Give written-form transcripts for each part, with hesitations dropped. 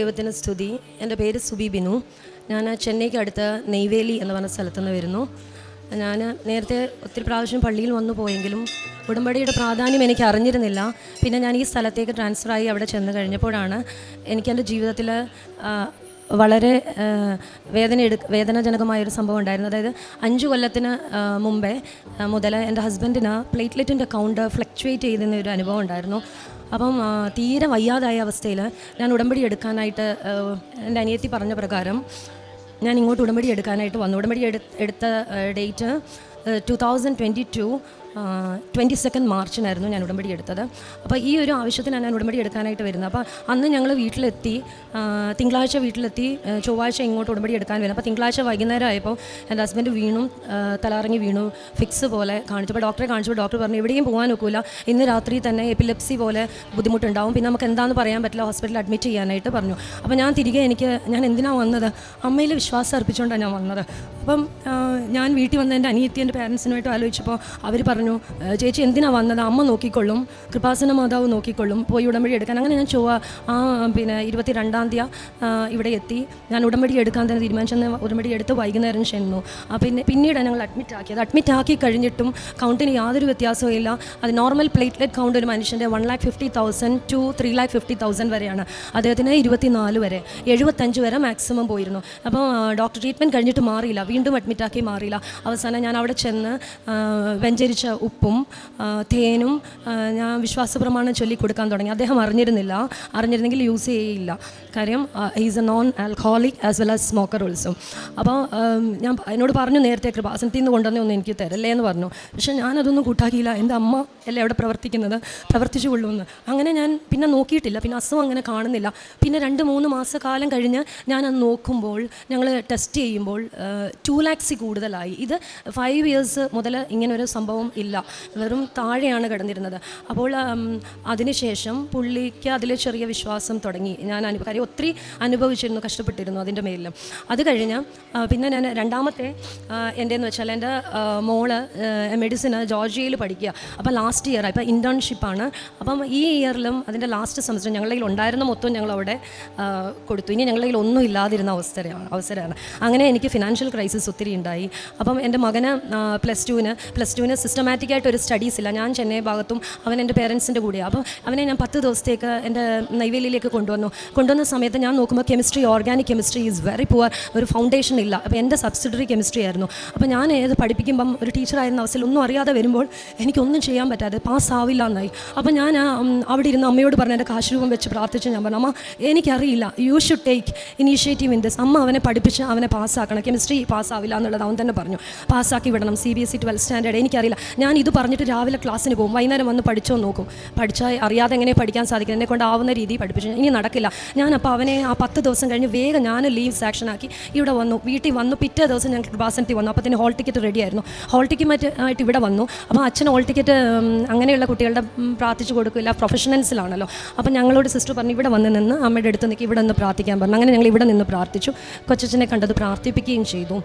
ദൈവത്തിന് സ്തുതി. എൻ്റെ പേര് സുബി ബിനു. ഞാൻ ചെന്നൈക്ക് അടുത്ത് നെയ്വേലി എന്ന് പറഞ്ഞ സ്ഥലത്തുനിന്ന് വരുന്നു. ഞാൻ നേരത്തെ ഒത്തിരി പ്രാവശ്യം പള്ളിയിൽ വന്നു പോയെങ്കിലും ഉടമ്പടിയുടെ പ്രാധാന്യം എനിക്ക് അറിഞ്ഞിരുന്നില്ല. പിന്നെ ഞാൻ ഈ സ്ഥലത്തേക്ക് ട്രാൻസ്ഫറായി അവിടെ ചെന്ന് കഴിഞ്ഞപ്പോഴാണ് എനിക്കെൻ്റെ ജീവിതത്തിൽ വളരെ വേദനാജനകമായൊരു സംഭവം ഉണ്ടായിരുന്നു. അതായത് 5 കൊല്ലത്തിന് മുമ്പേ മുതൽ എൻ്റെ ഹസ്ബൻഡിന് പ്ലേറ്റ്ലെറ്റിൻ്റെ കൗണ്ട് ഫ്ലക്ച്വേറ്റ് ചെയ്യുന്ന ഒരു അനുഭവം ഉണ്ടായിരുന്നു. അപ്പം തീരെ വയ്യാതായ അവസ്ഥയിൽ ഞാൻ ഉടമ്പടി എടുക്കാനായിട്ട് എൻ്റെ അനിയത്തി പറഞ്ഞ പ്രകാരം ഞാൻ ഇങ്ങോട്ട് ഉടമ്പടി എടുക്കാനായിട്ട് വന്നു. ഉടമ്പടി എടുത്ത ഡേറ്റ് 2022 22 മാർച്ചിനായിരുന്നു ഞാൻ ഉടമ്പടി എടുത്തത്. അപ്പോൾ ഈ ഒരു ആവശ്യത്തിനാണ് ഞാൻ ഉടമ്പടി എടുക്കാനായിട്ട് വരുന്നത്. അപ്പോൾ അന്ന് ഞങ്ങൾ വീട്ടിലെത്തി, തിങ്കളാഴ്ച വീട്ടിലെത്തി, ചൊവ്വാഴ്ച ഇങ്ങോട്ട് ഉടമ്പടി എടുക്കാൻ വരും. അപ്പോൾ തിങ്കളാഴ്ച വൈകുന്നേരം ആയപ്പോൾ എൻ്റെ ഹസ്ബൻഡ് വീണു, തലറങ്ങി വീണു, ഫിക്സ് പോലെ കാണിച്ചപ്പോൾ ഡോക്ടറെ കാണിച്ചപ്പോൾ ഡോക്ടർ പറഞ്ഞു എവിടെയും പോകാൻ ഒക്കില്ല, ഇന്ന് രാത്രി തന്നെ എപ്പിലെപ്സി പോലെ ബുദ്ധിമുട്ടുണ്ടാവും, പിന്നെ നമുക്ക് എന്താണെന്ന് പറയാൻ പറ്റില്ല, ഹോസ്പിറ്റലിൽ അഡ്മിറ്റ് ചെയ്യാനായിട്ട് പറഞ്ഞു. അപ്പോൾ ഞാൻ തിരികെ ഞാൻ എന്തിനാണ് വന്നത്, അമ്മയിൽ വിശ്വാസം അർപ്പിച്ചുകൊണ്ടാണ് ഞാൻ വന്നത്. അപ്പം ഞാൻ വീട്ടിൽ വന്ന എൻ്റെ അനിയത്തി എൻ്റെ പാരൻസിനുമായിട്ട് ആലോചിച്ചപ്പോൾ അവർ പറഞ്ഞു, ചേച്ചി എന്തിനാണ് വന്നത്, അമ്മ നോക്കിക്കൊള്ളും, കൃപാസന മാതാവ് നോക്കിക്കൊള്ളും, പോയി ഉടമ്പടി എടുക്കാൻ. അങ്ങനെ ഞാൻ 22-ാം തീയതി ഇവിടെ എത്തി. ഞാൻ ഉടമ്പടി എടുക്കാൻ തന്നെ തീരുമാനിച്ചെന്ന് ഉടമ്പടി എടുത്ത് വൈകുന്നേരം ചെന്നു. പിന്നീട് ഞങ്ങൾ അഡ്മിറ്റ് ആക്കി കഴിഞ്ഞിട്ടും കൗണ്ടിന് യാതൊരു വ്യത്യാസവും ഇല്ല. അത് നോർമൽ പ്ലേറ്റ്ലെറ്റ് കൗണ്ട് ഒരു മനുഷ്യൻ്റെ 1,50,000 to 3,50,000 വരെയാണ്. അദ്ദേഹത്തിന് 24 വരെ, 75 വരെ മാക്സിമം പോയിരുന്നു. അപ്പോൾ ഡോക്ടർ ട്രീറ്റ്മെൻറ്റ് കഴിഞ്ഞിട്ട് മാറിയില്ല, വീണ്ടും അഡ്മിറ്റാക്കി മാറിയില്ല. അവസാനം ഞാൻ അവിടെ ചെന്ന് വെഞ്ചരിച്ച ഉപ്പും തേനും ഞാൻ വിശ്വാസപ്രമാണം ചൊല്ലിക്കൊടുക്കാൻ തുടങ്ങി. അദ്ദേഹം അറിഞ്ഞിരുന്നെങ്കിൽ യൂസ് ചെയ്യില്ല. കാര്യം is A non alcoholic as well as smoker also. അപ്പോൾ ഞാൻ എന്നോട് പറഞ്ഞു നേരത്തെ കൃപാസനത്തിൽ നിന്ന് കൊണ്ടുവന്നേ ഒന്നും എനിക്ക് തരല്ലേ എന്ന് പറഞ്ഞു. പക്ഷേ ഞാനതൊന്നും കൂട്ടാക്കിയില്ല. എൻ്റെ അമ്മ അല്ലേ അവിടെ പ്രവർത്തിച്ചു കൊള്ളുമെന്ന്. അങ്ങനെ ഞാൻ പിന്നെ നോക്കിയിട്ടില്ല. പിന്നെ അസുഖം അങ്ങനെ കാണുന്നില്ല. പിന്നെ 2-3 മാസക്കാലം കഴിഞ്ഞ് ഞാനത് നോക്കുമ്പോൾ ഞങ്ങൾ ടെസ്റ്റ് ചെയ്യുമ്പോൾ 2 lakhs കൂടുതലായി. ഇത് 5 years മുതൽ ഇങ്ങനൊരു സംഭവം ഇല്ല, വെറും താഴെയാണ് കിടന്നിരുന്നത്. അപ്പോൾ അതിനുശേഷം പുള്ളിക്ക് അതിൽ ചെറിയ വിശ്വാസം തുടങ്ങി. ഞാൻ കാര്യം ഒത്തിരി അനുഭവിച്ചിരുന്നു, കഷ്ടപ്പെട്ടിരുന്നു അതിൻ്റെ മേലിലും. അത് കഴിഞ്ഞ് പിന്നെ ഞാൻ രണ്ടാമത്തെ എൻ്റെന്ന് വെച്ചാൽ എൻ്റെ മോള് മെഡിസിന് ജോർജിയയിൽ പഠിക്കുക. അപ്പോൾ ലാസ്റ്റ് ഇയർ ഇപ്പോൾ ഇൻറ്റേൺഷിപ്പാണ്. അപ്പം ഈ ഇയറിലും അതിൻ്റെ ലാസ്റ്റ് സെമസ്റ്റർ ഞങ്ങളുടെ കയ്യിൽ ഉണ്ടായിരുന്ന മൊത്തം ഞങ്ങളവിടെ കൊടുത്തു. ഇനി ഞങ്ങളുടെ കയ്യിൽ ഒന്നും ഇല്ലാതിരുന്ന അവസരമാണ്. അങ്ങനെ എനിക്ക് ഫിനാൻഷ്യൽ ക്രൈസിസ് ഒത്തിരി ഉണ്ടായി. അപ്പം എൻ്റെ മകന് പ്ലസ് ടുവിന് സിസ്റ്റമാറ്റിക്കായിട്ട് ഒരു സ്റ്റഡീസ് ഇല്ല. ഞാൻ ചെന്നൈ ഭാഗത്തും അവൻ എൻ്റെ പേരൻസിൻ്റെ കൂടെയാണ്. അപ്പം അവനെ ഞാൻ 10 ദിവസത്തേക്ക് എൻ്റെ നെയ്വേലിയിലേക്ക് കൊണ്ടുവന്ന സമയത്ത് ഞാൻ നോക്കുമ്പോൾ organic chemistry is very poor, ഒരു ഫൗണ്ടേഷൻ ഇല്ല. അപ്പോൾ എൻ്റെ സബ്സിഡറി കെമിസ്ട്രി ആയിരുന്നു. അപ്പോൾ ഞാൻ ഏത് പഠിപ്പിക്കുമ്പം ഒരു ടീച്ചറായിരുന്ന അവസ്ഥയിൽ ഒന്നും അറിയാതെ വരുമ്പോൾ എനിക്കൊന്നും ചെയ്യാൻ പറ്റാതെ പാസ്സാവില്ല എന്നായി. അപ്പോൾ ഞാൻ അവിടെ ഇരുന്ന് അമ്മയോട് പറഞ്ഞ എൻ്റെ കാശ് രൂപം വെച്ച് പ്രാർത്ഥിച്ച് ഞാൻ പറഞ്ഞു, അമ്മ എനിക്കറിയില്ല, you should take initiative in this. അമ്മ അവനെ പഠിപ്പിച്ച് അവനെ പാസ്സാക്കണം, കെമിസ്ട്രി പാസ്സാവില്ല എന്നുള്ളത് അവൻ തന്നെ പറഞ്ഞു. പാസ്സാക്കി വിടണം, CBSE 12th standard. എനിക്കറിയില്ല, ഞാൻ ഇത് പറഞ്ഞിട്ട് രാവിലെ ക്ലാസ്സിന് പോകും, വൈകുന്നേരം വന്ന് പഠിച്ചോ നോക്കും. പഠിച്ചാൽ അറിയാതെ എങ്ങനെ പഠിക്കാൻ സാധിക്കും, എന്നെ കൊണ്ടാവുന്ന രീതിയിൽ പഠിപ്പിച്ചു. ഇനി നടക്കില്ല. അപ്പോൾ അവനെ ആ 10 ദിവസം കഴിഞ്ഞ് വേഗം ഞാൻ ലീവ് സാക്ഷനാക്കി ഇവിടെ വന്നു. വീട്ടിൽ വന്നു. പിറ്റേ ദിവസം ഞങ്ങൾക്ക് കൃപാസനത്തിൽ വന്നു. അപ്പോൾ തന്നെ ഹോൾ ടിക്കറ്റ് റെഡി ആയിരുന്നു. ഹോൾ ടിക്കറ്റ് ആയിട്ട് ഇവിടെ വന്നു. അപ്പോൾ അച്ഛൻ ഹോൾ ടിക്കറ്റ് അങ്ങനെയുള്ള കുട്ടികളുടെ പ്രാർത്ഥിച്ചു കൊടുക്കില്ല, പ്രൊഫഷണൽസിലാണല്ലോ. അപ്പോൾ ഞങ്ങളോട് സിസ്റ്റർ പറഞ്ഞു ഇവിടെ വന്ന് നിന്ന് അമ്മയുടെ അടുത്ത് നിൽക്കി ഇവിടെ നിന്ന് പ്രാർത്ഥിക്കാൻ പറഞ്ഞു. അങ്ങനെ ഞങ്ങൾ ഇവിടെ നിന്ന് പ്രാർത്ഥിച്ചു. കൊച്ചച്ഛനെ കണ്ടത് പ്രാർത്ഥിപ്പിക്കുകയും ചെയ്തു.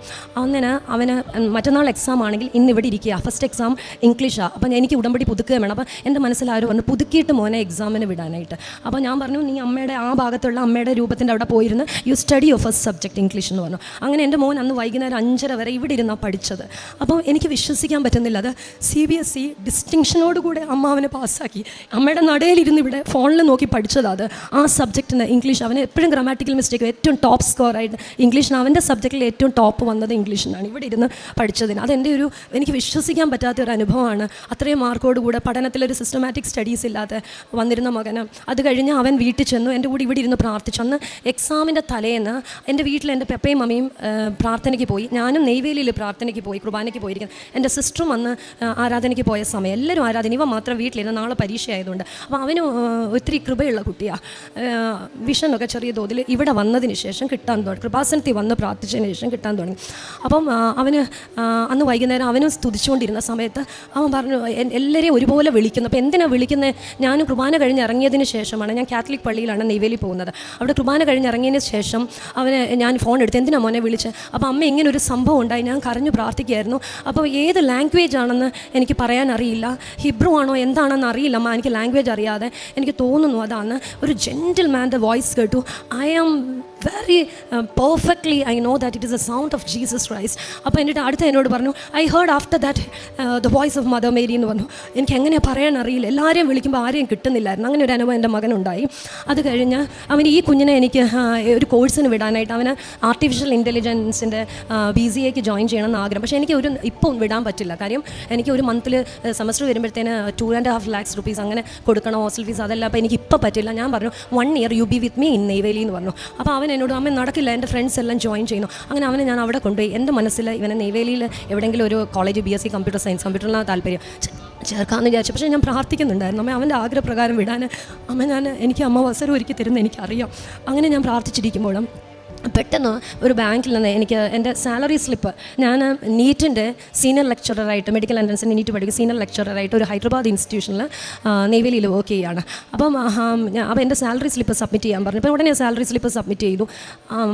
അങ്ങനെ അവന് മറ്റന്നാൾ എക്സാം ആണെങ്കിൽ ഇന്ന് ഇവിടെ ഇരിക്കുക. ഫസ്റ്റ് എക്സാം ഇംഗ്ലീഷാണ്. അപ്പം എനിക്ക് ഉടമ്പടി പുതുക്കുകയും വേണം. അപ്പോൾ എൻ്റെ മനസ്സിൽ ആരും പറഞ്ഞു പുതുക്കിയിട്ട് മോനെ എക്സാമിന് വിടാനായിട്ട്. അപ്പോൾ ഞാൻ പറഞ്ഞു നീ അമ്മയുടെ ആ ഭാഗത്തുള്ള അമ്മയുടെ രൂപത്തിൻ്റെ അവിടെ പോയിരുന്ന് you study your first subject English എന്ന് പറഞ്ഞു. അങ്ങനെ എൻ്റെ മോൻ അന്ന് വൈകുന്നേരം 5:30 വരെ ഇവിടെ ഇരുന്നാണ് പഠിച്ചത്. അപ്പോൾ എനിക്ക് വിശ്വസിക്കാൻ പറ്റുന്നില്ല. അത് CBSE ഡിസ്റ്റിങ്ഷനോടുകൂടെ അമ്മ അവനെ പാസ്സാക്കി. അമ്മയുടെ നടയിലിരുന്ന് ഇവിടെ ഫോണിൽ നോക്കി പഠിച്ചത് അത് ആ സബ്ജക്റ്റിന് ഇംഗ്ലീഷ്. അവന് എപ്പോഴും ഗ്രാമാറ്റിക്കൽ മിസ്റ്റേക്ക്, ഏറ്റവും ടോപ്പ് സ്കോറായിട്ട് ഇംഗ്ലീഷിന് അവൻ്റെ സബ്ജക്റ്റിൽ ഏറ്റവും ടോപ്പ് വന്നത് ഇംഗ്ലീഷിനാണ് ഇവിടെ ഇരുന്ന് പഠിച്ചതിന്. അതെൻ്റെ എനിക്ക് വിശ്വസിക്കാൻ പറ്റാത്ത ഒരു അനുഭവമാണ്. അത്രയും മാർക്കോടുകൂടെ പഠനത്തിലൊരു സിസ്റ്റമാറ്റിക് സ്റ്റഡീസ് ഇല്ലാതെ വന്നിരുന്ന മകന്. അത് കഴിഞ്ഞ് അവൻ വീട്ടിൽ ചെന്നു, എൻ്റെ കൂടെ ഇവിടെ ഇരുന്ന് പ്രാർത്ഥിച്ചു. അന്ന് എക്സാമിൻ്റെ തലേന്ന് എൻ്റെ വീട്ടിൽ എൻ്റെ പെപ്പയും മമ്മിയും പ്രാർത്ഥനയ്ക്ക് പോയി. ഞാനും നെയ്വേലിയിൽ പ്രാർത്ഥനയ്ക്ക് പോയി, കുർബാനയ്ക്ക് പോയിരിക്കുന്നു. എൻ്റെ സിസ്റ്ററും അന്ന് ആരാധനയ്ക്ക് പോയ സമയം എല്ലാവരും ആരാധന. ഇവ മാത്രം വീട്ടിലിരുന്ന് നാളെ പരീക്ഷ ആയതുകൊണ്ട്. അപ്പോൾ അവന് ഒത്തിരി കൃപയുള്ള കുട്ടിയാണ്. വിഷനൊക്കെ ചെറിയ തോതിൽ ഇവിടെ വന്നതിന് ശേഷം കിട്ടാൻ തുടങ്ങി. കൃപാസനത്തിൽ വന്ന് പ്രാർത്ഥിച്ചതിന് ശേഷം കിട്ടാൻ തുടങ്ങി. അപ്പം അവന് അന്ന് അന്ന് വൈകുന്നേരം അവനും സ്തുതിച്ചുകൊണ്ടിരുന്ന സമയത്ത് അവൻ പറഞ്ഞു എല്ലാവരെയും ഒരുപോലെ വിളിക്കുന്നു. അപ്പോൾ എന്തിനാണ് വിളിക്കുന്നത്? ഞാൻ കുർബാന കഴിഞ്ഞ് ഇറങ്ങിയതിന് ശേഷമാണ്, ഞാൻ കാത്തലിക് പള്ളിയിലാണ് നെയ്വേലി പോകുന്നത്, അവിടെ കുർബാന കഴിഞ്ഞ് ഇറങ്ങിയതിന് ശേഷം അവന് ഞാൻ ഫോൺ എടുത്ത് എന്തിനാ മോനെ വിളിച്ച്, അപ്പോൾ അമ്മ ഇങ്ങനെ ഒരു സംഭവം ഉണ്ടായി, ഞാൻ കരഞ്ഞു പ്രാർത്ഥിക്കുകയായിരുന്നു. അപ്പോൾ ഏത് ലാംഗ്വേജ് ആണെന്ന് എനിക്ക് പറയാൻ അറിയില്ല, ഹിബ്രു ആണോ എന്താണെന്ന് അറിയില്ല അമ്മ, എനിക്ക് ലാംഗ്വേജ് അറിയാതെ എനിക്ക് തോന്നുന്നു അതാണ്. ഒരു ജെൻറ്റിൽ മാൻ്റെ വോയിസ് കേട്ടു. I am very perfectly I know that it is a sound of Jesus Christ. അപ്പോൾ എന്നിട്ട് അടുത്ത എന്നോട് പറഞ്ഞു I heard after that the voice of Mother Mary എന്ന് പറഞ്ഞു. എനിക്ക് എങ്ങനെയാണ് പറയാൻ അറിയില്ല, എല്ലാവരെയും വിളിക്കുമ്പോൾ ആരെയും കിട്ടുന്നില്ലായിരുന്നു. അങ്ങനെ ഒരു അനുഭവം എൻ്റെ മകനുണ്ടായി. അത് കഴിഞ്ഞ് അവന് ഈ കുഞ്ഞിനെ എനിക്ക് ഒരു കോഴ്സിന് വിടാനായിട്ട്, അവന് ആർട്ടിഫിഷ്യൽ ഇൻ്റലിജൻസിൻ്റെ BCAക്ക് ജോയിൻ ചെയ്യണമെന്ന് ആഗ്രഹം. പക്ഷേ എനിക്ക് ഇപ്പോൾ വിടാൻ പറ്റില്ല. കാര്യം എനിക്ക് ഒരു മന്തിൽ സെമസ്റ്റർ വരുമ്പോഴത്തേന് 2.5 lakhs rupees അങ്ങനെ കൊടുക്കണം ഹോസ്റ്റൽ ഫീസ്, അതെല്ലാം. അപ്പോൾ എനിക്ക് ഇപ്പോൾ പറ്റില്ല. ഞാൻ പറഞ്ഞു 1 year you be with me in Neyveli എന്ന് പറഞ്ഞു. അപ്പോൾ അവൻ എന്നോട് അമ്മ നടക്കില്ല, എൻ്റെ ഫ്രണ്ട്സ് എല്ലാം ജോയിൻ ചെയ്യുന്നു. അങ്ങനെ അവനെ ഞാൻ അവിടെ കൊണ്ടുപോയി. എൻ്റെ മനസ്സിൽ ഇവനെ നെയ്വേലിയിൽ എവിടെയെങ്കിലും ഒരു കോളേജ് BSc കമ്പ്യൂട്ടർ സയൻസ്, കമ്പ്യൂട്ടറിലാണ് താല്പര്യം, ചേർക്കാമെന്ന് വിചാരിച്ചു. പക്ഷേ ഞാൻ പ്രാർത്ഥിക്കുന്നുണ്ടായിരുന്നു അമ്മ അവൻ്റെ ആഗ്രഹപ്രകാരം വിടാൻ. എനിക്ക് അമ്മ അവസരം ഒരുക്കി തരുമെന്ന് എനിക്കറിയാം. അങ്ങനെ ഞാൻ പ്രാർത്ഥിച്ചിരിക്കുമ്പോഴും പെട്ടെന്ന് ഒരു ബാങ്കിൽ നിന്ന് എനിക്ക് എൻ്റെ സാലറി സ്ലിപ്പ്, ഞാൻ നീറ്റിൻ്റെ സീനിയർ ലെക്ചററായിട്ട്, മെഡിക്കൽ എൻട്രൻസിന് നീറ്റ് പഠിക്കും സീനിയർ ലെക്ചററായിട്ട് ഒരു ഹൈദരാബാദ് ഇൻസ്റ്റിറ്റ്യൂഷനിൽ നെയ്വേലിയിൽ വർക്ക് ചെയ്യുകയാണ്. അപ്പോൾ എൻ്റെ സാലറി സ്ലിപ്പ് സബ്മിറ്റ് ചെയ്യാൻ പറഞ്ഞു. അപ്പോൾ ഉടനെ സാലറി സ്ലിപ്പ് സബ്മിറ്റ് ചെയ്തു.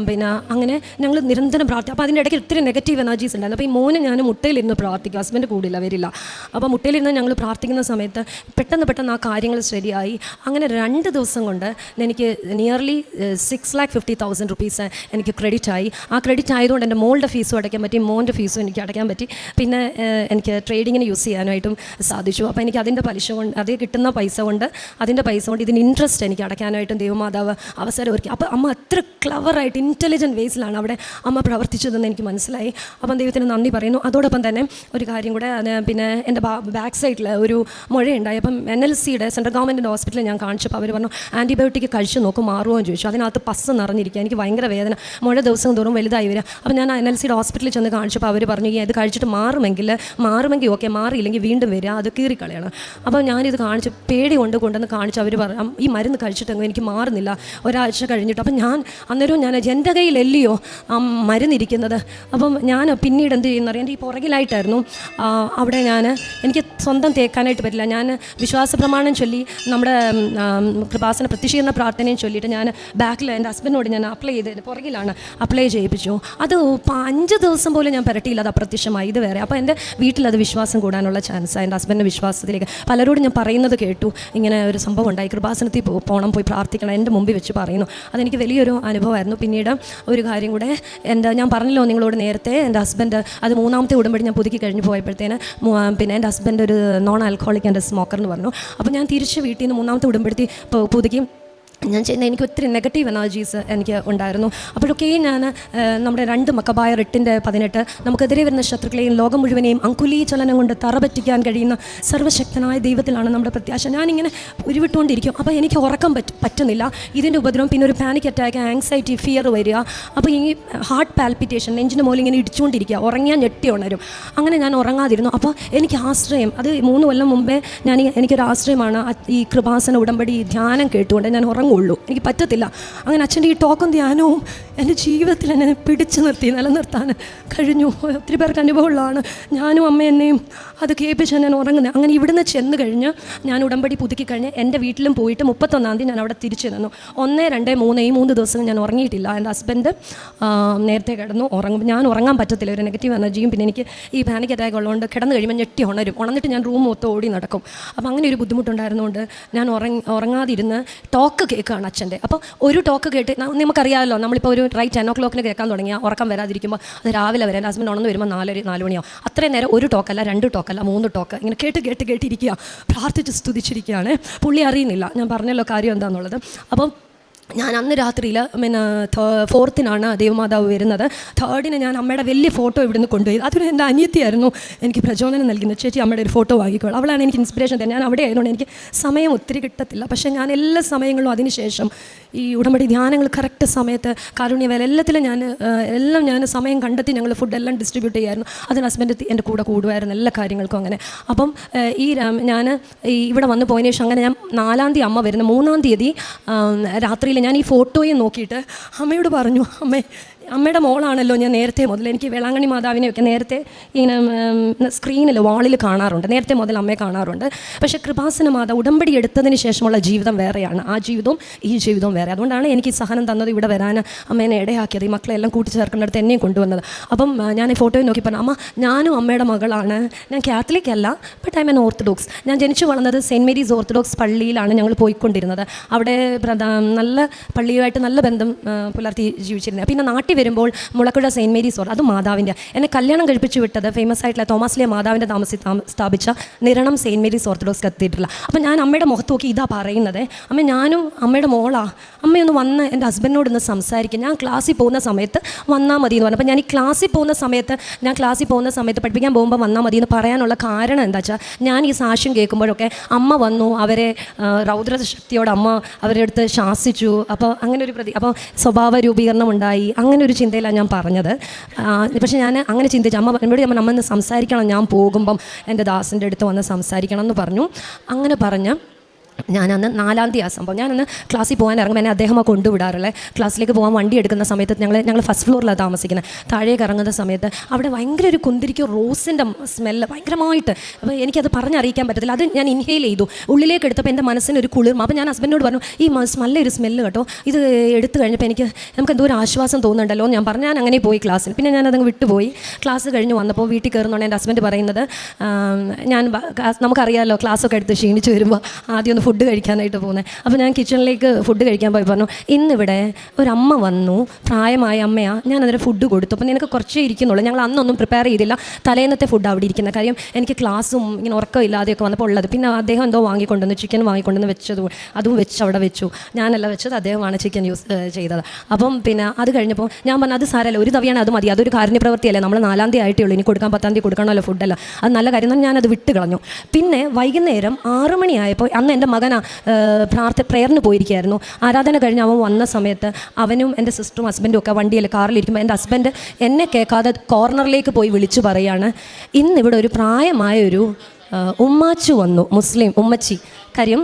പിന്നെ അങ്ങനെ ഞങ്ങൾ നിരന്തരം പ്രാർത്ഥിക്കും. അപ്പോൾ അതിൻ്റെ ഇടയ്ക്ക് ഒത്തിരി നെഗറ്റീവ് എനർജീസ് ഉണ്ടായിരുന്നു. അപ്പോൾ ഈ മോനെ ഞാൻ മുട്ടയിലിരുന്ന് പ്രാർത്ഥിക്കും, ഹസ്ബൻഡ് കൂടില്ല, വരില്ല. അപ്പോൾ മുട്ടയിലിരുന്ന് ഞങ്ങൾ പ്രാർത്ഥിക്കുന്ന സമയത്ത് പെട്ടെന്ന് ആ കാര്യങ്ങൾ ശരിയായി. അങ്ങനെ 2 ദിവസം കൊണ്ട് എനിക്ക് നിയർലി 6,50,000 rupees എനിക്ക് ക്രെഡിറ്റ് ആയി. ആ ക്രെഡിറ്റ് ആയതുകൊണ്ട് എൻ്റെ മോളുടെ ഫീസും അടയ്ക്കാൻ പറ്റി, മോൻ്റെ ഫീസും എനിക്ക് അടയ്ക്കാൻ പറ്റി. പിന്നെ എനിക്ക് ട്രേഡിങ്ങിന് യൂസ് ചെയ്യാനായിട്ടും സാധിച്ചു. അപ്പോൾ എനിക്ക് അതിൻ്റെ പലിശ കൊണ്ട്, അത് കിട്ടുന്ന പൈസ കൊണ്ട്, അതിൻ്റെ പൈസ കൊണ്ട് ഇതിന് ഇൻട്രസ്റ്റ് എനിക്ക് അടയ്ക്കാനായിട്ടും ദൈവമാതാവ് അവസരം ഒരുക്കി. അപ്പോൾ അമ്മ അത്ര ക്ലവറായിട്ട് ഇൻ്റലിജൻറ്റ് വേസിലാണ് അവിടെ അമ്മ പ്രവർത്തിച്ചതെന്ന് എനിക്ക് മനസ്സിലായി. അപ്പം ദൈവത്തിന് നന്ദി പറയുന്നു. അതോടൊപ്പം തന്നെ ഒരു കാര്യം കൂടെ, പിന്നെ എൻ്റെ ബാക്ക് സൈഡിൽ ഒരു മുഴയുണ്ടായി. അപ്പം NLCയുടെ സെൻട്രൽ ഗവൺമെൻറ്റിൻ്റെ ഹോസ്പിറ്റലിൽ ഞാൻ കാണിച്ചപ്പോൾ അവർ പറഞ്ഞു ആൻറ്റിബയോട്ടിക് കഴിച്ച് നോക്കും മാറുമോ എന്ന് ചോദിച്ചു. അതിനകത്ത് പസ് നിറഞ്ഞിരിക്കുക, എനിക്ക് ഭയങ്കര വേദന, മുഴ ദിവസം തോറും വലുതായി വരിക. അപ്പോൾ ഞാൻ NLCയുടെ ഹോസ്പിറ്റലിൽ ചെന്ന് കാണിച്ചപ്പോൾ അവർ പറഞ്ഞു ഇത് കഴിച്ചിട്ട് മാറുമെങ്കിൽ ഓക്കെ, മാറിയില്ലെങ്കിൽ വീണ്ടും വരിക, അത് കീറിക്കളയണം. അപ്പോൾ ഞാനിത് കാണിച്ച് പേടി കൊണ്ടുവന്ന് കാണിച്ച് അവർ പറഞ്ഞു ഈ മരുന്ന് കഴിച്ചിട്ടെങ്കിലും എനിക്ക് മാറുന്നില്ല, ഒരാഴ്ച കഴിഞ്ഞിട്ട്. അപ്പം അന്നേരവും ഞാൻ എൻ്റെ കയ്യിലല്ലയോ മരുന്നിരിക്കുന്നത്. അപ്പം ഞാൻ പിന്നീട് എന്ത് ചെയ്യുന്നറിയാം, എൻ്റെ ഈ പുറകിലായിട്ടായിരുന്നു അവിടെ എനിക്ക് സ്വന്തം തേക്കാനായിട്ട് പറ്റില്ല. ഞാൻ വിശ്വാസ പ്രമാണം ചൊല്ലി നമ്മുടെ കൃപാസന പ്രത്യക്ഷീകരണ പ്രാർത്ഥനയും ചൊല്ലിയിട്ട് ഞാൻ ബാക്കിൽ എൻ്റെ ഹസ്ബൻഡിനോട് ഞാൻ അപ്ലൈ ചെയ്ത് പുറകിലാണ് അപ്ലൈ ചെയ്യിപ്പിച്ചു. അത് 5 ദിവസം പോലും ഞാൻ പുരട്ടിയില്ല, അത് അപ്രത്യക്ഷമായി. ഇത് വേറെ. അപ്പോൾ എൻ്റെ വീട്ടിലത് വിശ്വാസം കൂടാനുള്ള ചാൻസാണ്. എൻ്റെ ഹസ്ബൻഡിൻ്റെ വിശ്വാസത്തിലേക്ക് പലരോടും ഞാൻ പറയുന്നത് കേട്ടു, ഇങ്ങനെ ഒരു സംഭവം ഉണ്ടായി, കൃപാസനത്തിൽ പോയി പ്രാർത്ഥിക്കണം, എൻ്റെ മുമ്പിൽ വെച്ച് പറയുന്നു. അതെനിക്ക് വലിയൊരു അനുഭവമായിരുന്നു. പിന്നീട് ഒരു കാര്യം കൂടെ, ഞാൻ പറഞ്ഞല്ലോ നിങ്ങളോട് നേരത്തെ, എൻ്റെ ഹസ്ബൻഡ് അത് 3ാമത്തെ ഉടമ്പടി ഞാൻ പുതുക്കി കഴിഞ്ഞ് പോയപ്പോഴത്തേന്, പിന്നെ എൻ്റെ ഹസ്ബൻഡ് ഒരു നോൺ ആൽക്കഹോളിക് ആൻഡ് സ്മോക്കർ എന്ന് പറഞ്ഞു. അപ്പോൾ ഞാൻ തിരിച്ച് വീട്ടിൽ നിന്ന് 3ാമത്തെ ഉടമ്പടി പുതുക്കി ഞാൻ ചെയ്യുന്ന എനിക്ക് ഒത്തിരി നെഗറ്റീവ് എനർജീസ് എനിക്ക് ഉണ്ടായിരുന്നു. അപ്പോഴൊക്കെ ഞാൻ നമ്മുടെ 2 മക്കബായർ 8:18 നമുക്കെതിരെ വരുന്ന ശത്രുക്കളെയും ലോകം മുഴുവനെയും അങ്കുലീചലനം കൊണ്ട് തറപറ്റിക്കാൻ കഴിയുന്ന സർവ്വശക്തനായ ദൈവത്തിലാണ് നമ്മുടെ പ്രത്യാശ. ഞാനിങ്ങനെ ഉരുവിട്ടുകൊണ്ടിരിക്കും. അപ്പോൾ എനിക്ക് ഉറക്കം പറ്റുന്നില്ല. ഇതിൻ്റെ ഉപദ്രവം, പിന്നെ ഒരു പാനിക് അറ്റാക്ക്, ആങ്സൈറ്റി, ഫിയർ വരിക. അപ്പോൾ ഈ ഹാർട്ട് പാൽപിറ്റേഷൻ, നെഞ്ചിൻ്റെ മുകളിൽ ഇങ്ങനെ ഇടിച്ചുകൊണ്ടിരിക്കുക, ഉറങ്ങിയാൽ ഞെട്ടി ഉണരും. അങ്ങനെ ഞാൻ ഉറങ്ങാതിരുന്നു. അപ്പോൾ എനിക്ക് ആശ്രയം, അത് 3 കൊല്ലം മുമ്പേ എനിക്കൊരു ആശ്രയമാണ് ഈ കൃപാസന ഉടമ്പടി ധ്യാനം കേട്ടുകൊണ്ട് ഞാൻ ഉറങ്ങുള്ളൂ. എനിക്ക് പറ്റത്തില്ല. അങ്ങനെ അച്ഛൻ്റെ ഈ ടോക്കും ധ്യാനവും എൻ്റെ ജീവിതത്തിൽ എന്നെ പിടിച്ചു നിർത്തി നിലനിർത്താൻ കഴിഞ്ഞു. ഒത്തിരി പേർക്ക് അനുഭവമുള്ളതാണ്. ഞാനും അമ്മയെന്നെയും അത് കേൾപ്പിച്ച് ഞാൻ ഉറങ്ങുന്നത്. അങ്ങനെ ഇവിടുന്ന് ചെന്ന് കഴിഞ്ഞ് ഞാൻ ഉടമ്പടി പുതുക്കി കഴിഞ്ഞ് എൻ്റെ വീട്ടിലും പോയിട്ട് 31-ാം തീയതി ഞാൻ അവിടെ തിരിച്ചു നിന്നു. 1, 2, 3 ഈ 3 ദിവസം ഞാൻ ഉറങ്ങിയിട്ടില്ല. എൻ്റെ ഹസ്ബൻഡ് നേരത്തെ കിടന്നു. ഞാൻ ഉറങ്ങാൻ പറ്റത്തില്ല, ഒരു നെഗറ്റീവ് എനർജിയും, പിന്നെ എനിക്ക് ഈ പാനിക് അറ്റാക്ക് ഉള്ളതുകൊണ്ട് കിടന്നു കഴിയുമ്പോൾ ഞെട്ടി ഉണർന്നിട്ട് ഞാൻ റൂം മൊത്തം ഓടി നടക്കും. അപ്പോൾ അങ്ങനെ ഒരു ബുദ്ധിമുട്ടുണ്ടായിരുന്നുകൊണ്ട് ഞാൻ ഉറങ്ങാതിരുന്ന് ടോക്ക് കേൾക്കുകയാണ് അച്ഛൻ്റെ. അപ്പോൾ ഒരു ടോക്ക് കേട്ട് നമുക്കറിയാമല്ലോ, നമ്മളിപ്പോൾ ഒരു റൈറ്റ് 10 o'clock കേൾക്കാൻ തുടങ്ങിയാൽ ഉറക്കം വരാതിരിക്കുമ്പോൾ അത് രാവിലെ വരെ എൻ്റെ ഹസ്ബൻഡ് ഉണർന്ന് വരുമ്പോൾ 4 മണിയാവും. അത്രയും നേരം ഒരു ടോക്കല്ല, 2 ടോക്കല്ല, 3 ടോക്ക് ഇങ്ങനെ കേട്ടിരിക്കുക, പ്രാർത്ഥിച്ച് സ്തുതിച്ചിരിക്കുകയാണ്. പുള്ളി അറിയുന്നില്ല ഞാൻ പറഞ്ഞല്ലോ കാര്യം എന്താണെന്നുള്ളത്. അപ്പം ഞാൻ അന്ന് രാത്രിയിൽ 4th ദൈവമാതാവ് വരുന്നത്. 3rd ഞാൻ അമ്മയുടെ വലിയ ഫോട്ടോ ഇവിടുന്ന് കൊണ്ടുപോയി. അതൊരു എൻ്റെ അനിയത്തിയായിരുന്നു എനിക്ക് പ്രചോദനം നൽകുന്നത്. ചേച്ചി അമ്മയുടെ ഒരു ഫോട്ടോ വാങ്ങിക്കോളൂ, അവളാണ് എനിക്ക് ഇൻസ്പിറേഷൻ തരുന്നത്. ഞാൻ അവിടെ ആയതുകൊണ്ട് എനിക്ക് സമയം ഒത്തിരി കിട്ടത്തില്ല. പക്ഷേ ഞാൻ എല്ലാ സമയങ്ങളിലും അതിനുശേഷം ഈ ഉടമ്പടി ധ്യാനങ്ങൾ കറക്റ്റ് സമയത്ത്, കാരുണ്യവേല എല്ലാത്തിലും ഞാൻ സമയം കണ്ടെത്തി ഞങ്ങൾ ഫുഡെല്ലാം ഡിസ്ട്രിബ്യൂട്ട് ചെയ്യായിരുന്നു. അതിന് ഹസ്ബൻഡ് എൻ്റെ കൂടെ കൂടുമായിരുന്നു എല്ലാ കാര്യങ്ങൾക്കും. അങ്ങനെ അപ്പം ഞാൻ ഇവിടെ വന്ന് പോയതിനു ശേഷം അങ്ങനെ ഞാൻ 4ാം തീയതി അമ്മ വരുന്ന 3ാം തീയതി രാത്രിയിൽ നോക്കി ഞാൻ ഈ ഫോട്ടോയെ നോക്കിയിട്ട് അമ്മയോട് പറഞ്ഞു, അമ്മയുടെ മോളാണല്ലോ ഞാൻ നേരത്തെ മുതൽ, എനിക്ക് വേളാങ്കണ്ണി മാതാവിനെയൊക്കെ നേരത്തെ ഇങ്ങനെ സ്ക്രീനിൽ വാളിൽ കാണാറുണ്ട്, നേരത്തെ മുതൽ അമ്മയെ കാണാറുണ്ട്. പക്ഷേ കൃപാസന മാതാവ് ഉടമ്പടി എടുത്തതിന് ശേഷമുള്ള ജീവിതം വേറെയാണ്, ആ ജീവിതവും ഈ ജീവിതവും വേറെ. അതുകൊണ്ടാണ് എനിക്ക് സഹനം തന്നത്, ഇവിടെ വരാൻ അമ്മേനെ ഇടയാക്കിയത്, ഈ മക്കളെല്ലാം കൂട്ടിച്ചേർക്കേണ്ടടുത്ത് എന്നെയും കൊണ്ടുവന്നത്. അപ്പം ഞാൻ ഈ ഫോട്ടോയിൽ നോക്കി പറഞ്ഞു, അമ്മ ഞാനും അമ്മയുടെ മകളാണ്, ഞാൻ കാത്തലിക് അല്ല, but I M N orthodox. ഞാൻ ജനിച്ചു വളർന്നത് സെയിൻറ്റ് മേരീസ് ഓർത്തഡോക്സ് പള്ളിയിലാണ് ഞങ്ങൾ പോയിക്കൊണ്ടിരുന്നത്. അവിടെ നല്ല പള്ളിയുമായിട്ട് നല്ല ബന്ധം പുലർത്തി ജീവിച്ചിരുന്നത്. പിന്നെ നാട്ടിൽ വരുമ്പോൾ മുളക്കുഴ സെയിൻറ്റ് മേരീസ് ഓർത്ത്, അത് മാതാവിൻ്റെ, എന്നെ കല്യാണം കഴിപ്പിച്ചു വിട്ടത് ഫേമസ് ആയിട്ടുള്ള തോമസ്ലിയ മാതാവിൻ്റെ സ്ഥാപിച്ച Niranam saint Mary's orthodox cathedral. അപ്പം ഞാൻ അമ്മയുടെ മുഖത്ത് നോക്കി ഇതാ പറയുന്നത്, അമ്മ ഞാനും അമ്മയുടെ മോളാ, അമ്മയൊന്ന് വന്ന് എൻ്റെ ഹസ്ബൻഡിനോട് ഒന്ന് സംസാരിക്കും, ഞാൻ ക്ലാസ്സിൽ പോകുന്ന സമയത്ത് വന്നാൽ മതി എന്ന് പറഞ്ഞു. അപ്പം ഞാൻ ഈ ക്ലാസ്സിൽ പോകുന്ന സമയത്ത് പഠിപ്പിക്കാൻ പോകുമ്പോൾ വന്നാൽ മതി എന്ന് പറയാനുള്ള കാരണം എന്താ വെച്ചാൽ, ഞാൻ ഈ സാക്ഷ്യം കേൾക്കുമ്പോഴൊക്കെ അമ്മ വന്നു, അവരെ രൗദ്രശക്തിയോട് അമ്മ അവരുടെ അടുത്ത് ശാസിച്ചു, അപ്പോൾ അങ്ങനെ ഒരു അപ്പോൾ സ്വഭാവ രൂപീകരണം ഉണ്ടായി, അങ്ങനെ ഒരു ചിന്തയിലാണ് ഞാൻ പറഞ്ഞത്. പക്ഷേ ഞാൻ അങ്ങനെ ചിന്തിച്ചു, എന്നോട് നമ്മൾ ഒന്ന് സംസാരിക്കണം, ഞാൻ പോകുമ്പം എൻ്റെ ദാസൻ്റെ അടുത്ത് വന്ന് സംസാരിക്കണം എന്ന് പറഞ്ഞു. അങ്ങനെ പറഞ്ഞ് ഞാനന്ന് 4-ാം തീയതി ആ സംഭവം, ഞാനന്ന് ക്ലാസ്സിൽ പോകാൻ ഇറങ്ങുമ്പോൾ എന്നെ അദ്ദേഹം കൊണ്ടുവിടാറുള്ളത്. ക്ലാസ്സിലേക്ക് പോകാൻ വണ്ടി എടുക്കുന്ന സമയത്ത് ഞങ്ങൾ ഫസ്റ്റ് ഫ്ലോറിലാണ് താമസിക്കുന്നത്. താഴേക്ക് ഇറങ്ങുന്ന സമയത്ത് അവിടെ ഭയങ്കര ഒരു കുന്തിരിക്കും റോസിൻ്റെ സ്മെല്ല് ഭയങ്കരമായിട്ട്, അപ്പോൾ എനിക്കത് പറഞ്ഞറിയിക്കാൻ പറ്റത്തില്ല. അത് ഞാൻ ഇൻഹെയിൽ ചെയ്തു, ഉള്ളിലേക്ക് എടുത്തപ്പോൾ എൻ്റെ മനസ്സിന് ഒരു കുളിർമ. അപ്പോൾ ഞാൻ ഹസ്ബൻഡിനോട് പറഞ്ഞു, ഈ നല്ലൊരു സ്മെല്ല് കേട്ടോ, ഇത് എടുത്തു കഴിഞ്ഞപ്പോൾ നമുക്ക് എന്തോ ഒരു ആശ്വാസം തോന്നുന്നുണ്ടല്ലോ ഞാൻ പറഞ്ഞു. ഞാൻ അങ്ങനെ പോയി ക്ലാസ്സിൽ. പിന്നെ ഞാനതങ്ങ് വിട്ടുപോയി. ക്ലാസ് കഴിഞ്ഞ് വന്നപ്പോൾ വീട്ടിൽ കയറുന്നതാണ് എൻ്റെ ഹസ്ബൻഡ് പറയുന്നത്, നമുക്കറിയാമല്ലോ ക്ലാസ്സൊക്കെ എടുത്ത് ക്ഷീണിച്ച് വരുമ്പോൾ ആദ്യം ഒന്ന് ഫുഡ് കഴിക്കാനായിട്ട് പോകുന്നത്. അപ്പോൾ ഞാൻ കിച്ചണിലേക്ക് ഫുഡ് കഴിക്കാൻ പോയി പറഞ്ഞു, ഇന്നിവിടെ ഒരമ്മ വന്നു, പ്രായമായ അമ്മയാണ്, ഞാൻ അതിന് ഫുഡ് കൊടുത്തു. അപ്പോൾ നിനക്ക് കുറച്ചേ ഇരിക്കുന്നുള്ളൂ, ഞങ്ങൾ അന്നൊന്നും പ്രിപ്പയർ ചെയ്തില്ല, തലേന്നത്തെ ഫുഡ് അവിടെ ഇരിക്കുന്ന കാര്യം എനിക്ക് ക്ലാസ്സും ഇങ്ങനെ ഉറക്കമില്ലാതെയൊക്കെ വന്നപ്പോൾ ഉള്ളത്. പിന്നെ അദ്ദേഹം എന്തോ വാങ്ങിക്കൊണ്ടുവന്നു, ചിക്കൻ വാങ്ങിക്കൊണ്ടുവന്ന് വെച്ചത്, അതും അവിടെ വെച്ചു, ഞാനല്ല വെച്ചത്, അദ്ദേഹമാണ് ചിക്കൻ യൂസ് ചെയ്തത്. അപ്പം പിന്നെ അത് കഴിഞ്ഞപ്പോൾ ഞാൻ പറഞ്ഞു, അത് സാരമല്ല, ഒരു തവണയാണ് അത് മതി, അതൊരു കാരുണ്യപ്രവൃത്തിയല്ലേ, നമ്മൾ 4-ാം തീയതി ആയിട്ടേ ഉള്ളൂ, ഇനി കൊടുക്കാൻ 10-ാം തീയതി കൊടുക്കണമല്ലോ ഫുഡല്ല, അത് നല്ല കാര്യം എന്ന് ഞാനത് വിട്ട് കളഞ്ഞു. പിന്നെ വൈകുന്നേരം 6 മണിയായപ്പോൾ, അന്ന് എൻ്റെ മകൻ പ്രേയറിന് പോയിരിക്കുകയായിരുന്നു. ആരാധന കഴിഞ്ഞ് അവൻ വന്ന സമയത്ത് അവനും എൻ്റെ സിസ്റ്ററും ഹസ്ബൻഡും ഒക്കെ വണ്ടിയിൽ കാറിലിരിക്കുമ്പോൾ എൻ്റെ ഹസ്ബൻഡ് എന്നെ കേൾക്കാതെ കോർണറിലേക്ക് പോയി വിളിച്ചു പറയുകയാണ്, ഇന്നിവിടെ ഒരു പ്രായമായൊരു ഉമ്മാച്ചു വന്നു, മുസ്ലിം ഉമ്മച്ചി, കാര്യം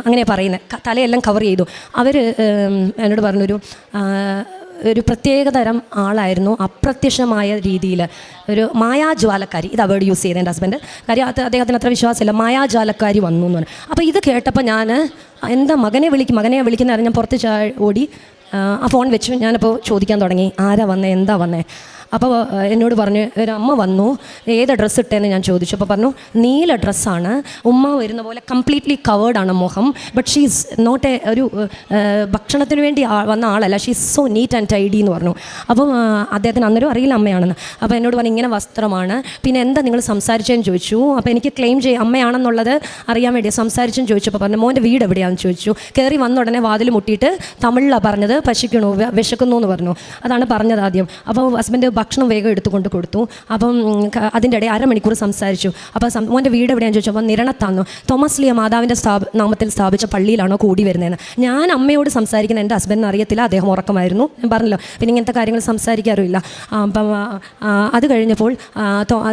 അങ്ങനെ പറയുന്നത്, തലയെല്ലാം കവർ ചെയ്തു. അവർ എന്നോട് ഒരു പ്രത്യേകതരം ആളായിരുന്നു, അപ്രത്യക്ഷമായ രീതിയിൽ ഒരു മായാജ്വാലക്കാരി, ഇത് വേർഡ് യൂസ് ചെയ്ത് എൻ്റെ ഹസ്ബൻഡ്, കാര്യം അദ്ദേഹത്തിന് അത്ര വിശ്വാസമില്ല, മായാജാലക്കാരി വന്നു എന്ന് പറഞ്ഞു. അപ്പോൾ ഇത് കേട്ടപ്പോൾ ഞാൻ എന്താ മകനെ വിളിക്കുന്ന ഞാൻ പുറത്ത് ഓടി ആ ഫോൺ വെച്ചു. ഞാനപ്പോൾ ചോദിക്കാൻ തുടങ്ങി, ആരാ വന്നേ, എന്താ വന്നേ. അപ്പോൾ എന്നോട് പറഞ്ഞു, ഒരമ്മ വന്നു, ഏത് ഡ്രസ്സ് ഇട്ടേന്ന് ഞാൻ ചോദിച്ചു. അപ്പോൾ പറഞ്ഞു, നീല ഡ്രസ്സാണ്, ഉമ്മ വരുന്ന പോലെ കംപ്ലീറ്റ്ലി കവേർഡാണ് മുഖം, ബട്ട് ഷീസ് നോട്ട് ഒരു ഭക്ഷണത്തിന് വേണ്ടി വന്ന ആളല്ല, she's so neat and tidy എന്ന് പറഞ്ഞു. അപ്പം അദ്ദേഹത്തിന് അന്നേരം അറിയില്ല അമ്മയാണെന്ന്. അപ്പോൾ എന്നോട് പറഞ്ഞു, ഇങ്ങനെ വസ്ത്രമാണ്, പിന്നെ എന്താ നിങ്ങൾ സംസാരിച്ചതെന്ന് ചോദിച്ചു. അപ്പോൾ എനിക്ക് ക്ലെയിം അമ്മയാണെന്നുള്ളത് അറിയാൻ വേണ്ടി സംസാരിച്ചെന്ന് ചോദിച്ചപ്പോൾ പറഞ്ഞു, മോൻ്റെ വീട് എവിടെയാണെന്ന് ചോദിച്ചു. കയറി വന്ന ഉടനെ വാതിൽ മുട്ടിയിട്ട് തമിഴിലാണ് പറഞ്ഞത്, വിശക്കുന്നു എന്ന് പറഞ്ഞു, അതാണ് പറഞ്ഞത് ആദ്യം. അപ്പോൾ ഹസ്ബൻഡ് ഭക്ഷണം വേഗം എടുത്തുകൊണ്ട് കൊടുത്തു. അപ്പം അതിൻ്റെ ഇടയിൽ 1/2 മണിക്കൂർ സംസാരിച്ചു. അപ്പോൾ മോൻ്റെ വീട് എവിടെയാണെന്ന് ചോദിച്ചപ്പോൾ നിരണത്താന്നു, തോമസ്ലിയ മാതാവിൻ്റെ നാമത്തിൽ സ്ഥാപിച്ച പള്ളിയിലാണോ കൂടി വരുന്നതെന്ന്. ഞാൻ അമ്മയോട് സംസാരിക്കുന്ന എൻ്റെ ഹസ്ബൻഡിന് അറിയത്തില്ല, അദ്ദേഹം ഉറക്കമായിരുന്നു, ഞാൻ പറഞ്ഞല്ലോ, പിന്നെ ഇങ്ങനത്തെ കാര്യങ്ങൾ സംസാരിക്കാറുമില്ല. അപ്പം അത് കഴിഞ്ഞപ്പോൾ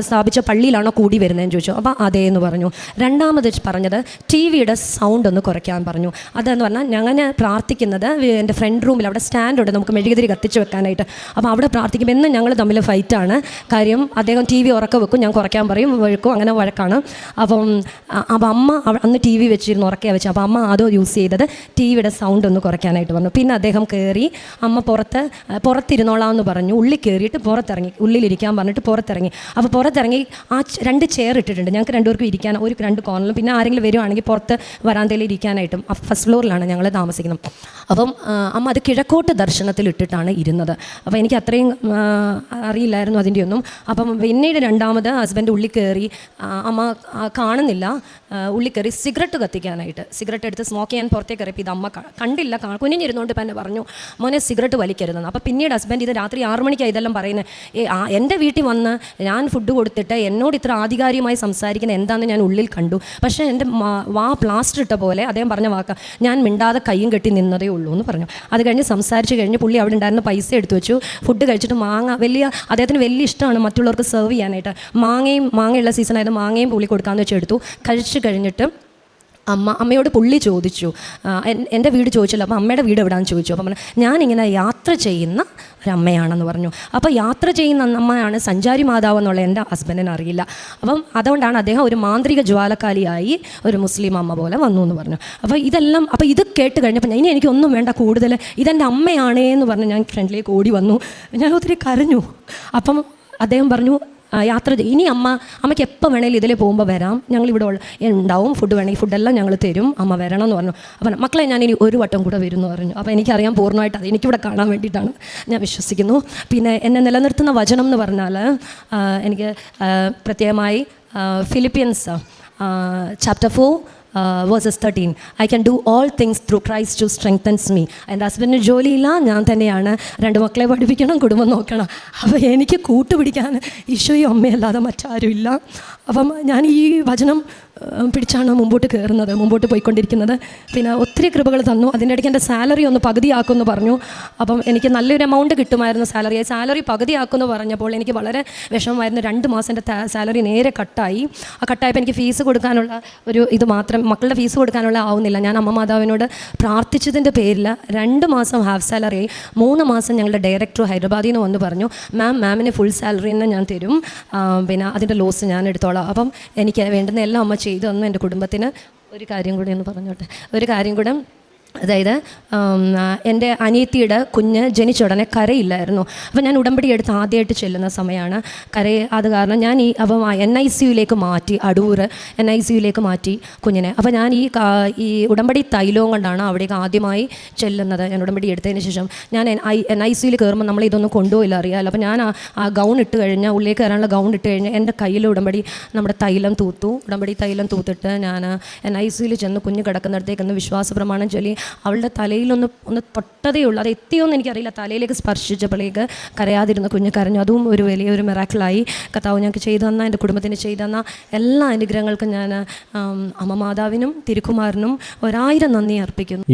സ്ഥാപിച്ച പള്ളിയിലാണോ കൂടി വരുന്നതെന്ന് ചോദിച്ചു. അപ്പോൾ അതേ എന്ന് പറഞ്ഞു. രണ്ടാമത് പറഞ്ഞത് TV-യുടെ സൗണ്ട് ഒന്ന് കുറയ്ക്കാൻ പറഞ്ഞു. അതെന്ന് പറഞ്ഞാൽ ഞങ്ങൾ പ്രാർത്ഥിക്കുന്നത് എൻ്റെ ഫ്രണ്ട് റൂമിൽ, അവിടെ സ്റ്റാൻഡുണ്ട് നമുക്ക് മെഴുകുതിരി കത്തിച്ച് വെക്കാനായിട്ട്. അപ്പോൾ അവിടെ പ്രാർത്ഥിക്കുമ്പോൾ എന്നും ഞങ്ങൾ തമ്മിൽ ഫൈറ്റാണ്. കാര്യം അദ്ദേഹം TV ഉറക്കം വെക്കും, ഞാൻ കുറയ്ക്കാൻ പറയും, വഴക്കും, അങ്ങനെ വഴക്കാണ്. അപ്പം അമ്മ അന്ന് TV വെച്ചിരുന്നു, ഉറക്കയാണ് വെച്ചു. അപ്പോൾ അമ്മ അതോ യൂസ് ചെയ്തത് TV-യുടെ സൗണ്ട് ഒന്ന് കുറയ്ക്കാനായിട്ട് പറഞ്ഞു. പിന്നെ അദ്ദേഹം കയറി, അമ്മ പുറത്തിരുന്നോളാമെന്ന് പറഞ്ഞു. ഉള്ളിൽ കയറിയിട്ട് പുറത്തിറങ്ങി, ഉള്ളിലിരിക്കാൻ പറഞ്ഞിട്ട് പുറത്തിറങ്ങി. അപ്പോൾ പുറത്തിറങ്ങി ആ 2 ചെയർ ഇട്ടിട്ടുണ്ട്, ഞങ്ങൾക്ക് 2 പേർക്കും ഇരിക്കാൻ, ഒരു 2 കോർണറിലും, പിന്നെ ആരെങ്കിലും വരുവാണെങ്കിൽ പുറത്ത് വരാന്തയിൽ ഇരിക്കാനായിട്ടും. ഫസ്റ്റ് ഫ്ലോറിലാണ് ഞങ്ങൾ താമസിക്കുന്നത്. അപ്പം അമ്മ അത് കിഴക്കോട്ട് ദർശനത്തിൽ ഇട്ടിട്ടാണ് ഇരുന്നത്. അപ്പോൾ എനിക്ക് അത്രയും അറിയില്ലായിരുന്നു അതിൻ്റെ ഒന്നും. അപ്പം പിന്നീട് രണ്ടാമത് ഹസ്ബൻഡ് ഉള്ളിൽ കയറി, അമ്മ കാണുന്നില്ല, ഉള്ളിൽ കയറി സിഗരറ്റ് കത്തിക്കാനായിട്ട്, സിഗരറ്റ് എടുത്ത് സ്മോക്ക് ചെയ്യാൻ പുറത്തേക്ക് കയറിയപ്പോൾ ഇത് അമ്മ കണ്ടില്ല, കുനിഞ്ഞിരുന്നുകൊണ്ട് ഇപ്പം എന്നെ പറഞ്ഞു, മോനെ സിഗരറ്റ് വലിക്കരുതെന്ന്. അപ്പോൾ പിന്നീട് ഹസ്ബൻഡ് ഇത് രാത്രി 6 മണിക്കാണ് ഇതെല്ലാം പറയുന്നത്. എൻ്റെ വീട്ടിൽ വന്ന് ഞാൻ ഫുഡ് കൊടുത്തിട്ട് എന്നോട് ഇത്ര ആധികാരികമായി സംസാരിക്കുന്നത് എന്താണെന്ന് ഞാൻ ഉള്ളിൽ കണ്ടു. പക്ഷേ എൻ്റെ പ്ലാസ്റ്റർ ഇട്ട പോലെ അദ്ദേഹം പറഞ്ഞ വാക്ക, ഞാൻ മിണ്ടാതെ കയ്യും കെട്ടി നിന്നതേ ഉള്ളൂ എന്ന് പറഞ്ഞു. അത് കഴിഞ്ഞ് സംസാരിച്ച് കഴിഞ്ഞ് പുള്ളി അവിടെ ഉണ്ടായിരുന്ന പൈസ എടുത്തു വെച്ചു. ഫുഡ് കഴിച്ചിട്ട് അദ്ദേഹത്തിന് വലിയ ഇഷ്ടമാണ് മറ്റുള്ളവർക്ക് സെർവ് ചെയ്യാനായിട്ട്. മാങ്ങയുള്ള സീസണായത്, മാങ്ങയും പുള്ളി കൊടുക്കാമെന്ന് വെച്ച് എടുത്തു. കഴിച്ച് കഴിഞ്ഞിട്ട് അമ്മയോട് പുള്ളി ചോദിച്ചു, എൻ്റെ വീട് ചോദിച്ചല്ലോ, അപ്പോൾ അമ്മയുടെ വീട് എവിടെയാണെന്ന് ചോദിച്ചു. അപ്പം ഞാനിങ്ങനെ യാത്ര ചെയ്യുന്ന ഒരമ്മയാണെന്ന് പറഞ്ഞു. അപ്പോൾ യാത്ര ചെയ്യുന്ന അമ്മയാണ് സഞ്ചാരി മാതാവ് എന്നുള്ള എൻ്റെ ഹസ്ബൻഡിന് അറിയില്ല. അപ്പം അതുകൊണ്ടാണ് അദ്ദേഹം ഒരു മാന്ത്രിക ജ്വാലക്കാലിയായി ഒരു മുസ്ലിം അമ്മ പോലെ വന്നു എന്ന് പറഞ്ഞു. അപ്പോൾ ഇതെല്ലാം, അപ്പോൾ ഇത് കേട്ട് കഴിഞ്ഞപ്പോൾ ഇനി എനിക്കൊന്നും വേണ്ട കൂടുതൽ, ഇതെൻ്റെ അമ്മയാണേ എന്ന് പറഞ്ഞ് ഞാൻ ഫ്രണ്ടിലേക്ക് ഓടി വന്നു. ഞാൻ ഒത്തിരി കരഞ്ഞു. അപ്പം അദ്ദേഹം പറഞ്ഞു, യാത്ര ഇനി അമ്മയ്ക്ക് എപ്പോൾ വേണേലും ഇതിൽ പോകുമ്പോൾ വരാം, ഞങ്ങളിവിടെ ഉണ്ടാവും, ഫുഡ് വേണമെങ്കിൽ ഫുഡെല്ലാം ഞങ്ങൾ തരും, അമ്മ വരണം എന്ന് പറഞ്ഞു. അപ്പം മക്കളെ ഞാൻ ഇനി ഒരു വട്ടം കൂടെ വരുമെന്ന് പറഞ്ഞു. അപ്പോൾ എനിക്കറിയാം പൂർണ്ണമായിട്ട് അത് എനിക്കിവിടെ കാണാൻ വേണ്ടിയിട്ടാണ് ഞാൻ വിശ്വസിക്കുന്നു. പിന്നെ എന്നെ നിലനിർത്തുന്ന വചനം എന്ന് പറഞ്ഞാൽ എനിക്ക് പ്രത്യേകമായി Philippians chapter 4 versus 13, I can do all things through Christ who strengthens me. എൻ്റെ ഹസ്ബൻഡിന് ജോലിയില്ല, ഞാൻ തന്നെയാണ് 2 മക്കളെ പഠിപ്പിക്കണം, കുടുംബം നോക്കണം. അപ്പോൾ എനിക്ക് കൂട്ടുപിടിക്കാൻ ഈശോയും അമ്മയല്ലാതെ മറ്റാരും ഇല്ല. അപ്പം ഞാൻ ഈ വചനം പിടിച്ചാണ് മുമ്പോട്ട് പോയിക്കൊണ്ടിരിക്കുന്നത്. പിന്നെ ഒത്തിരി കൃപകൾ തന്നു. അതിൻ്റെ ഇടയ്ക്ക് എൻ്റെ സാലറി ഒന്ന് പകുതിയാക്കുമെന്ന് പറഞ്ഞു. അപ്പം എനിക്ക് നല്ലൊരു എമൗണ്ട് കിട്ടുമായിരുന്നു സാലറി പകുതിയാക്കുമെന്ന് പറഞ്ഞപ്പോൾ എനിക്ക് വളരെ വിഷമമായിരുന്നു. 2 മാസം എൻ്റെ സാലറി നേരെ കട്ടായി. ആ കട്ടായപ്പോൾ എനിക്ക് ഫീസ് കൊടുക്കാനുള്ള ഒരു ഇത് മാത്രം, മക്കളുടെ ഫീസ് കൊടുക്കാനുള്ള ആവുന്നില്ല. ഞാൻ അമ്മ മാതാവിനോട് പ്രാർത്ഥിച്ചതിൻ്റെ പേരിൽ 2 മാസം ഹാഫ് സാലറി ആയി. 3 മാസം ഞങ്ങളുടെ ഡയറക്ടർ ഹൈദരാബാദിൽ നിന്ന് വന്ന് പറഞ്ഞു, മാമിന് ഫുൾ സാലറി തന്നെ ഞാൻ തരും, പിന്നെ അതിൻ്റെ ലോസ് ഞാൻ എടുത്തോളാം. അപ്പം എനിക്ക് വേണ്ടുന്ന എല്ലാം അമ്മ ചെയ്തു തന്നു. എൻ്റെ കുടുംബത്തിന് ഒരു കാര്യം കൂടി ഒന്ന് പറഞ്ഞോട്ടെ, ഒരു കാര്യം കൂടെ. അതായത് എൻ്റെ അനിയത്തിയുടെ കുഞ്ഞ് ജനിച്ച ഉടനെ കരയില്ലായിരുന്നു. അപ്പോൾ ഞാൻ ഉടമ്പടി എടുത്ത് ആദ്യമായിട്ട് ചെല്ലുന്ന സമയമാണ്. അത് കാരണം ഞാൻ അപ്പം NICUയിലേക്ക് മാറ്റി, അടൂർ NICUയിലേക്ക് മാറ്റി കുഞ്ഞിനെ. അപ്പോൾ ഞാൻ ഈ ഉടമ്പടി തൈലവും കൊണ്ടാണ് അവിടേക്ക് ആദ്യമായി ചെല്ലുന്നത്. ഞാൻ ഉടമ്പടി എടുത്തതിന് ശേഷം ഞാൻ NICUയിൽ കയറുമ്പോൾ നമ്മൾ ഇതൊന്നും കൊണ്ടുപോയില്ല, അറിയാമല്ലോ. അപ്പോൾ ഞാൻ ആ ഗൗൺ ഇട്ട് കഴിഞ്ഞാൽ, ഉള്ളിലേക്ക് കയറാനുള്ള ഗൗൺ ഇട്ട് കഴിഞ്ഞാൽ എൻ്റെ കയ്യിൽ നമ്മുടെ തൈലം തൂത്തു. ഉടമ്പടി തൈലം തൂത്തിട്ട് ഞാൻ NICUയിൽ ചെന്ന് കുഞ്ഞ് കിടക്കുന്നിടത്തേക്കൊന്ന് വിശ്വാസ പ്രമാണം ചൊല്ലി അവളുടെ തലയിലൊന്ന് തൊട്ടതേ ഉള്ളൂ, അത് എത്തിയോന്ന് എനിക്കറിയില്ല. തലയിലേക്ക് സ്പർശിച്ചപ്പോഴേക്ക് കരയാതിരുന്ന കുഞ്ഞ് കരഞ്ഞു. അതും ഒരു വലിയൊരു മിറാക്കിളായി കർത്താവ് ഞങ്ങൾക്ക് ചെയ്തു തന്ന, എൻ്റെ കുടുംബത്തിന് ചെയ്തു തന്ന എല്ലാ അനുഗ്രഹങ്ങൾക്കും ഞാൻ അമ്മ മാതാവിനും തിരുക്കുമാരനും 1000 നന്ദി അർപ്പിക്കുന്നു.